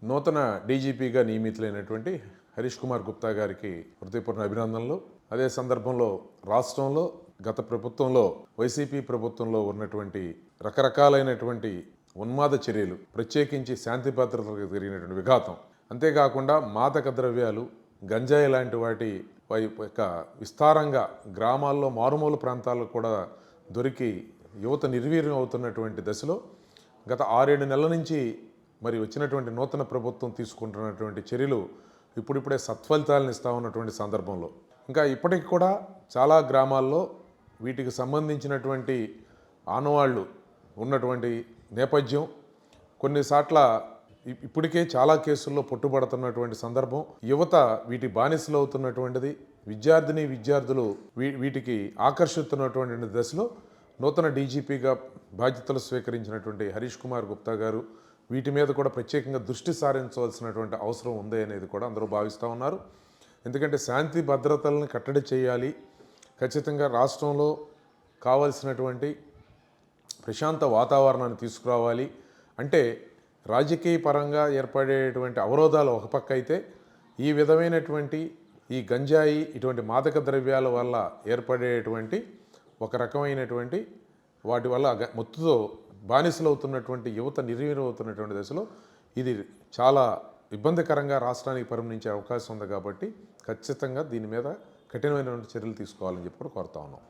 నూతన డీజీపీగా నియమితులైనటువంటి హరీష్ కుమార్ గుప్తా గారికి హృదయపూర్ణ అభినందనలు. అదే సందర్భంలో రాష్ట్రంలో గత ప్రభుత్వంలో వైసీపీ ప్రభుత్వంలో ఉన్నటువంటి రకరకాలైనటువంటి ఉన్మాద చర్యలు, ప్రత్యేకించి శాంతి భద్రతలకు జరిగినటువంటి విఘాతం, అంతేకాకుండా మాదక ద్రవ్యాలు, గంజాయి లాంటి వాటి యొక్క విస్తారంగా గ్రామాల్లో మారుమూల ప్రాంతాల్లో కూడా దొరికి యువత నిర్వీర్యం అవుతున్నటువంటి దశలో గత 6-7 నెలల నుంచి మరి వచ్చినటువంటి నూతన ప్రభుత్వం తీసుకుంటున్నటువంటి చర్యలు ఇప్పుడిప్పుడే సత్ఫలితాలను ఇస్తూ ఉన్నటువంటి సందర్భంలో ఇంకా ఇప్పటికి కూడా చాలా గ్రామాల్లో వీటికి సంబంధించినటువంటి ఆనవాళ్ళు ఉన్నటువంటి నేపథ్యం, కొన్నిసార్ల ఇప్పటికే చాలా కేసుల్లో పట్టుబడుతున్నటువంటి సందర్భం, యువత వీటి బానిసలు అవుతున్నటువంటిది, విద్యార్థులు వీటికి ఆకర్షిస్తున్నటువంటి దశలో నూతన డీజీపీగా బాధ్యతలు స్వీకరించినటువంటి హరీష్ కుమార్ గుప్తా గారు వీటి మీద కూడా ప్రత్యేకంగా దృష్టి సారించవలసినటువంటి అవసరం ఉంది అనేది కూడా అందరూ భావిస్తూ ఉన్నారు. ఎందుకంటే శాంతి భద్రతలను కట్టడి చేయాలి, ఖచ్చితంగా రాష్ట్రంలో కావాల్సినటువంటి ప్రశాంత వాతావరణాన్ని తీసుకురావాలి అంటే రాజకీయ పరంగా ఏర్పడేటువంటి అవరోధాలు ఒక పక్క అయితే, ఈ విధమైనటువంటి ఈ గంజాయి ఇటువంటి మాదక ద్రవ్యాల వల్ల ఏర్పడేటువంటి ఒక రకమైనటువంటి వాటి వల్ల మత్తుతో బానిసలవుతున్నటువంటి యువత నిర్వీర్యం అవుతున్నటువంటి దశలో ఇది చాలా ఇబ్బందికరంగా రాష్ట్రానికి పరిగణించే అవకాశం ఉంది. కాబట్టి ఖచ్చితంగా దీని మీద కఠినమైనటువంటి చర్యలు తీసుకోవాలని చెప్పి కూడా కోరుతా ఉన్నాం.